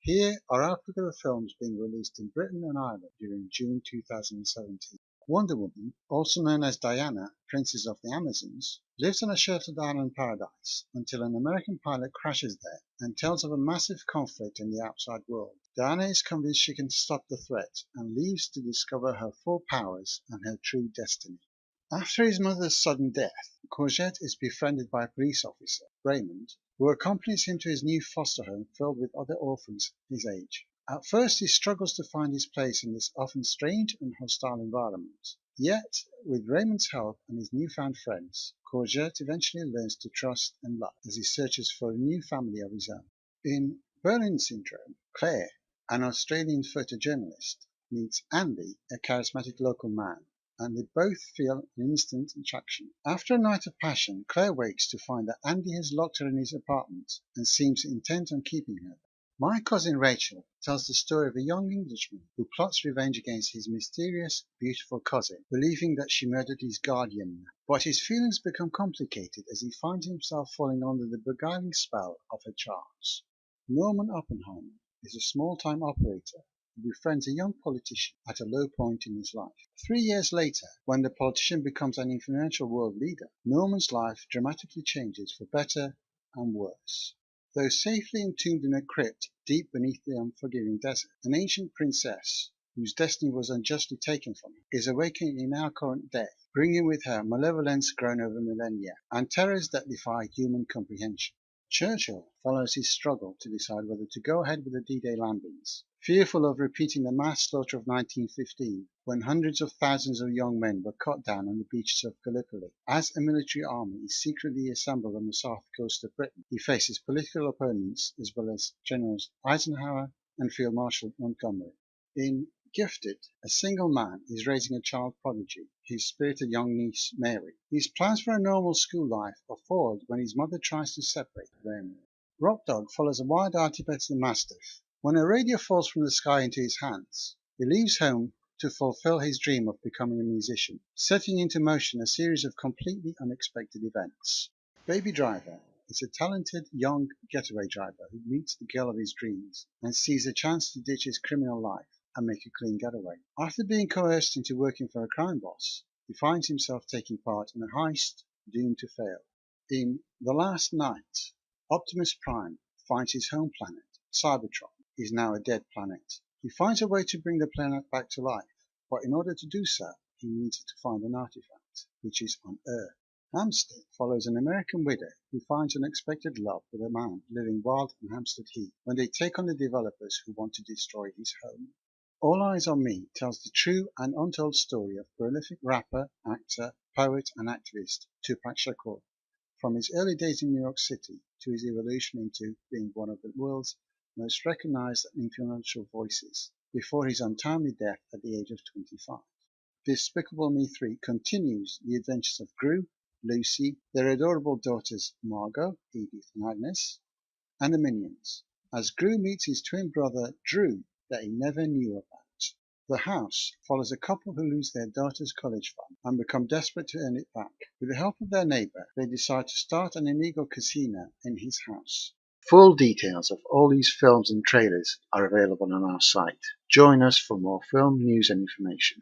Here are a couple of films being released in Britain and Ireland during June 2017. Wonder Woman, also known as Diana, Princess of the Amazons, lives on a sheltered island paradise until an American pilot crashes there and tells of a massive conflict in the outside world. Diana is convinced she can stop the threat and leaves to discover her full powers and her true destiny. After his mother's sudden death, Courgette is befriended by a police officer, Raymond, who accompanies him to his new foster home filled with other orphans his age. At first he struggles to find his place in this often strange and hostile environment. Yet, with Raymond's help and his newfound friends, Courgette eventually learns to trust and love as he searches for a new family of his own. In Berlin Syndrome, Claire, an Australian photojournalist, meets Andy, a charismatic local man, and they both feel an instant attraction. After a night of passion, Claire wakes to find that Andy has locked her in his apartment and seems intent on keeping her. My Cousin Rachel tells the story of a young Englishman who plots revenge against his mysterious, beautiful cousin, believing that she murdered his guardian. But his feelings become complicated as he finds himself falling under the beguiling spell of her charms. Norman Oppenheimer is a small-time operator who befriends a young politician at a low point in his life. 3 years later, when the politician becomes an influential world leader, Norman's life dramatically changes for better and worse. Though safely entombed in a crypt deep beneath the unforgiving desert, an ancient princess, whose destiny was unjustly taken from her, is awakening in our current day, bringing with her malevolence grown over millennia, and terrors that defy human comprehension. Churchill follows his struggle to decide whether to go ahead with the D-Day landings, fearful of repeating the mass slaughter of 1915, when hundreds of thousands of young men were cut down on the beaches of Gallipoli. As a military army is secretly assembled on the south coast of Britain, he faces political opponents as well as Generals Eisenhower and Field Marshal Montgomery. In Gifted, a single man is raising a child prodigy, his spirited young niece Mary. His plans for a normal school life are foiled when his mother tries to separate them. Rock Dog follows a wild-eyed Tibetan mastiff. When a radio falls from the sky into his hands, he leaves home to fulfill his dream of becoming a musician, setting into motion a series of completely unexpected events. Baby Driver is a talented young getaway driver who meets the girl of his dreams and sees a chance to ditch his criminal life and make a clean getaway. After being coerced into working for a crime boss, he finds himself taking part in a heist doomed to fail. In The Last Night, Optimus Prime finds his home planet, Cybertron, is now a dead planet. He finds a way to bring the planet back to life, but in order to do so, he needs to find an artifact, which is on Earth. Hampstead follows an American widow who finds unexpected love with a man living wild in Hampstead Heath when they take on the developers who want to destroy his home. All Eyes on Me tells the true and untold story of prolific rapper, actor, poet and activist Tupac Shakur, from his early days in New York City to his evolution into being one of the world's most recognized and influential voices, before his untimely death at the age of 25. Despicable Me 3 continues the adventures of Gru, Lucy, their adorable daughters Margot, Edith and Agnes, and the Minions, as Gru meets his twin brother Drew that he never knew about. The House follows a couple who lose their daughter's college fund and become desperate to earn it back. With the help of their neighbor, they decide to start an illegal casino in his house. Full details of all these films and trailers are available on our site. Join us for more film news and information.